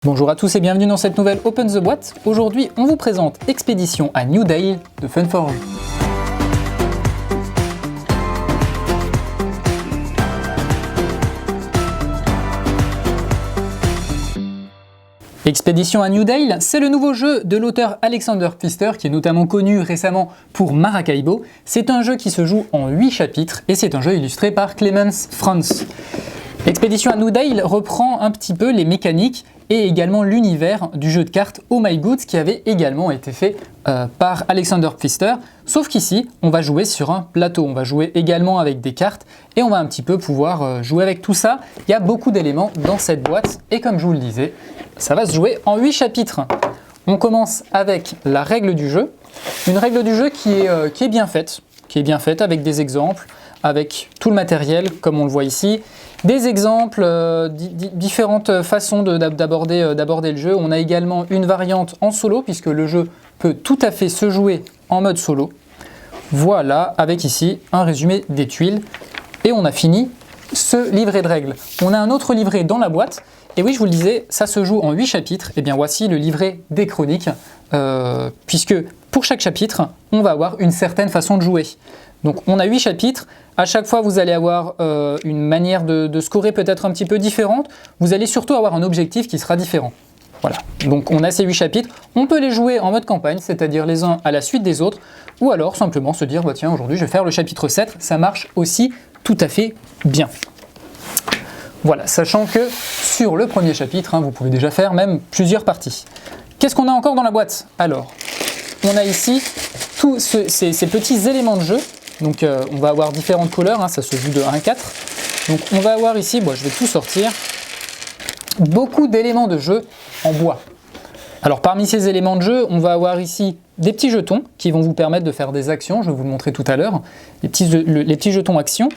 Bonjour à tous et bienvenue dans cette nouvelle Open the Boîte. Aujourd'hui, on vous présente Expédition à New Dale de Funforge. Expédition à New Dale, c'est le nouveau jeu de l'auteur Alexander Pfister qui est notamment connu récemment pour Maracaibo. C'est un jeu qui se joue en 8 chapitres et c'est un jeu illustré par Clemens Franz. Expédition à New Dale reprend un petit peu les mécaniques et également l'univers du jeu de cartes Oh My Goods qui avait également été fait par Alexander Pfister, sauf qu'ici on va jouer sur un plateau, on va jouer également avec des cartes et on va un petit peu pouvoir jouer avec tout ça. Il y a beaucoup d'éléments dans cette boîte et comme je vous le disais, ça va se jouer en 8 chapitres. On commence avec la règle du jeu, une règle du jeu qui est bien faite avec des exemples, avec tout le matériel comme on le voit ici. Des exemples, différentes façons d'aborder le jeu. On a également une variante en solo puisque le jeu peut tout à fait se jouer en mode solo. Voilà, avec ici un résumé des tuiles. Et on a fini ce livret de règles. On a un autre livret dans la boîte. Et oui, je vous le disais, ça se joue en 8 chapitres. Et bien voici le livret des chroniques. Puisque pour chaque chapitre, on va avoir une certaine façon de jouer. Donc on a 8 chapitres, à chaque fois vous allez avoir une manière de scorer peut-être un petit peu différente, vous allez surtout avoir un objectif qui sera différent. Voilà, donc on a ces 8 chapitres, on peut les jouer en mode campagne, c'est-à-dire les uns à la suite des autres, ou alors simplement se dire, bah tiens aujourd'hui je vais faire le chapitre 7, ça marche aussi tout à fait bien. Voilà, sachant que sur le premier chapitre, vous pouvez déjà faire même plusieurs parties. Qu'est-ce qu'on a encore dans la boîte? Alors, on a ici tous ces petits éléments de jeu. Donc on va avoir différentes couleurs, ça se joue de 1 à 4. Donc on va avoir ici, je vais tout sortir, beaucoup d'éléments de jeu en bois. Alors parmi ces éléments de jeu, on va avoir ici des petits jetons qui vont vous permettre de faire des actions, je vais vous le montrer tout à l'heure, les petits jetons actions.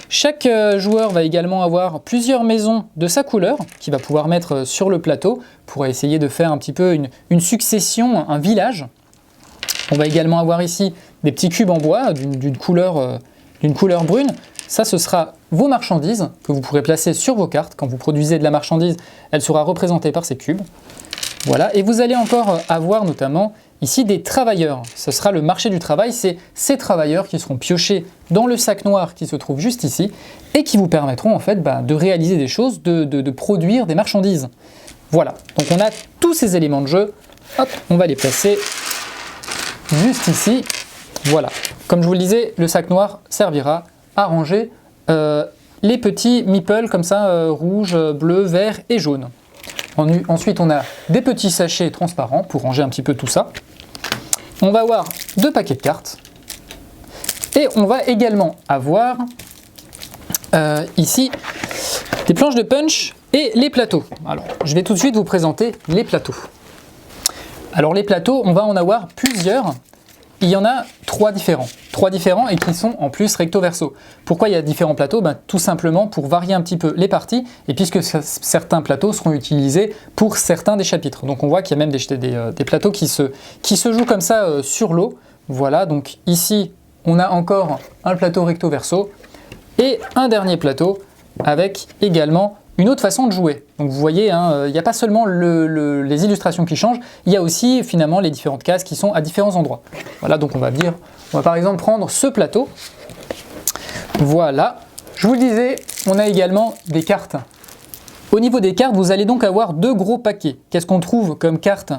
Chaque joueur va également avoir plusieurs maisons de sa couleur qu'il va pouvoir mettre sur le plateau pour essayer de faire un petit peu une succession, un village. On va également avoir ici des petits cubes en bois d'une couleur brune. Ça, ce sera vos marchandises que vous pourrez placer sur vos cartes. Quand vous produisez de la marchandise, elle sera représentée par ces cubes. Voilà, et vous allez encore avoir notamment ici des travailleurs. Ce sera le marché du travail, c'est ces travailleurs qui seront piochés dans le sac noir qui se trouve juste ici et qui vous permettront en fait de réaliser des choses, de produire des marchandises. Voilà, donc on a tous ces éléments de jeu. Hop, on va les placer juste ici. Voilà, comme je vous le disais, le sac noir servira à ranger les petits meeples comme ça, rouge, bleu, vert et jaune. Ensuite, on a des petits sachets transparents pour ranger un petit peu tout ça. On va avoir 2 paquets de cartes. Et on va également avoir ici des planches de punch et les plateaux. Alors, je vais tout de suite vous présenter les plateaux. Alors les plateaux, on va en avoir plusieurs. Il y en a 3 différents et qui sont en plus recto verso. Pourquoi il y a différents plateaux? Tout simplement pour varier un petit peu les parties et puisque certains plateaux seront utilisés pour certains des chapitres. Donc on voit qu'il y a même des plateaux qui se jouent comme ça sur l'eau. Voilà, donc ici on a encore un plateau recto verso et un dernier plateau avec également une autre façon de jouer. Donc vous voyez, il n'y a pas seulement les illustrations qui changent, il y a aussi finalement les différentes cases qui sont à différents endroits. Voilà, donc on va par exemple prendre ce plateau. Voilà, je vous le disais, on a également des cartes. Au niveau des cartes, vous allez donc avoir 2 gros paquets. Qu'est-ce qu'on trouve comme cartes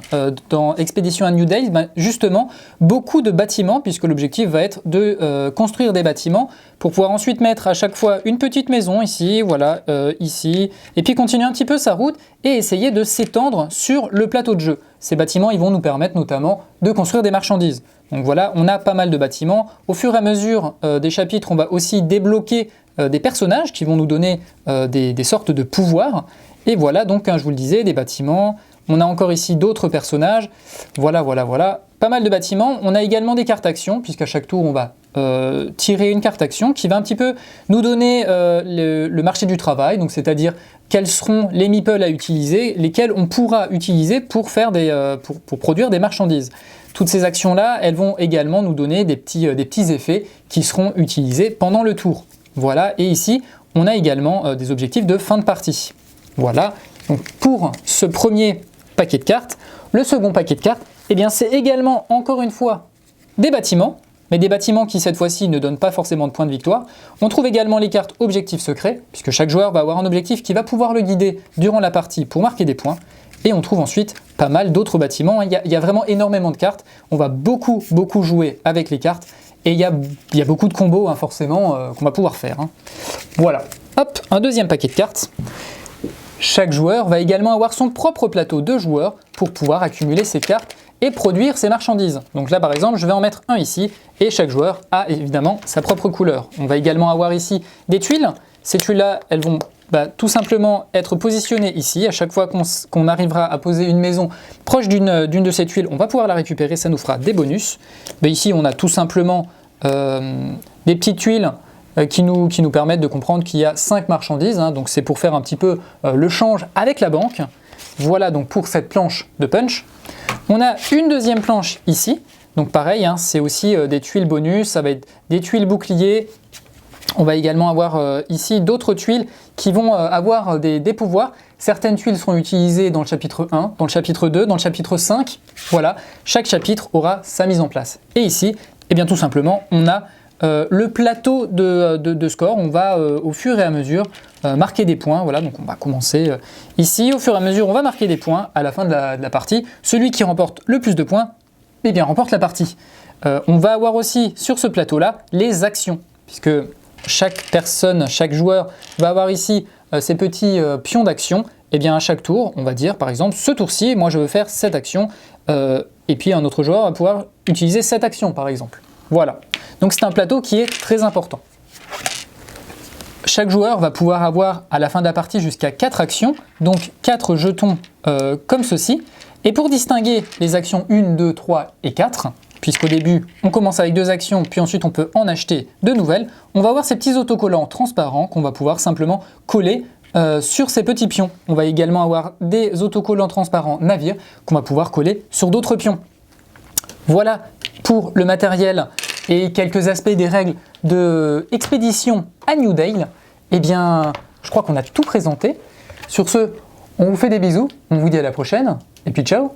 dans Expédition à New Dale? Justement, beaucoup de bâtiments, puisque l'objectif va être de construire des bâtiments pour pouvoir ensuite mettre à chaque fois une petite maison ici, voilà, ici, et puis continuer un petit peu sa route et essayer de s'étendre sur le plateau de jeu. Ces bâtiments, ils vont nous permettre notamment de construire des marchandises. Donc voilà, on a pas mal de bâtiments. Au fur et à mesure des chapitres, on va aussi débloquer des personnages qui vont nous donner des sortes de pouvoirs. Et voilà donc, je vous le disais, des bâtiments. On a encore ici d'autres personnages. Voilà. Pas mal de bâtiments. On a également des cartes actions, puisqu'à chaque tour, on va tirer une carte action qui va un petit peu nous donner le marché du travail. Donc c'est-à-dire quels seront les meeples à utiliser, lesquels on pourra utiliser pour produire des marchandises. Toutes ces actions-là, elles vont également nous donner des petits effets qui seront utilisés pendant le tour. Voilà, et ici, on a également des objectifs de fin de partie. Voilà, Donc pour ce premier paquet de cartes, le second paquet de cartes, eh bien c'est également encore une fois des bâtiments, mais des bâtiments qui cette fois-ci ne donnent pas forcément de points de victoire. On trouve également les cartes objectifs secrets, puisque chaque joueur va avoir un objectif qui va pouvoir le guider durant la partie pour marquer des points. Et on trouve ensuite pas mal d'autres bâtiments. Il y a vraiment énormément de cartes. On va beaucoup jouer avec les cartes. Et il y a beaucoup de combos forcément qu'on va pouvoir faire. Voilà. Hop, un deuxième paquet de cartes. Chaque joueur va également avoir son propre plateau de joueurs pour pouvoir accumuler ses cartes et produire ses marchandises. Donc là par exemple, je vais en mettre un ici et chaque joueur a évidemment sa propre couleur. On va également avoir ici des tuiles. Ces tuiles-là, elles vont tout simplement être positionnées ici. À chaque fois qu'on arrivera à poser une maison proche d'une de ces tuiles, on va pouvoir la récupérer, ça nous fera des bonus. Ici, on a tout simplement des petites tuiles qui nous permettent de comprendre qu'il y a 5 marchandises. Donc c'est pour faire un petit peu le change avec la banque. Voilà donc pour cette planche de punch. On a une deuxième planche ici. Donc pareil, c'est aussi des tuiles bonus, ça va être des tuiles boucliers. On va également avoir ici d'autres tuiles qui vont avoir des pouvoirs. Certaines tuiles seront utilisées dans le chapitre 1, dans le chapitre 2, dans le chapitre 5. Voilà, chaque chapitre aura sa mise en place. Et ici, eh bien tout simplement, on a le plateau de score. On va au fur et à mesure marquer des points. Voilà, donc on va commencer ici. Au fur et à mesure, on va marquer des points à la fin de la partie. Celui qui remporte le plus de points, eh bien remporte la partie. On va avoir aussi sur ce plateau-là les actions, puisque chaque personne, chaque joueur va avoir ici ces petits pions d'action. Et bien à chaque tour, on va dire par exemple, ce tour-ci, moi je veux faire cette action, et puis un autre joueur va pouvoir utiliser cette action par exemple. Voilà, donc c'est un plateau qui est très important. Chaque joueur va pouvoir avoir à la fin de la partie jusqu'à 4 actions, donc 4 jetons comme ceci. Et pour distinguer les actions 1, 2, 3 et 4, puisqu'au début on commence avec 2 actions, puis ensuite on peut en acheter de nouvelles, on va avoir ces petits autocollants transparents qu'on va pouvoir simplement coller sur ces petits pions. On va également avoir des autocollants transparents navires qu'on va pouvoir coller sur d'autres pions. Voilà pour le matériel et quelques aspects des règles de expédition à New Dale. Eh bien, je crois qu'on a tout présenté. Sur ce, on vous fait des bisous, on vous dit à la prochaine, et puis ciao!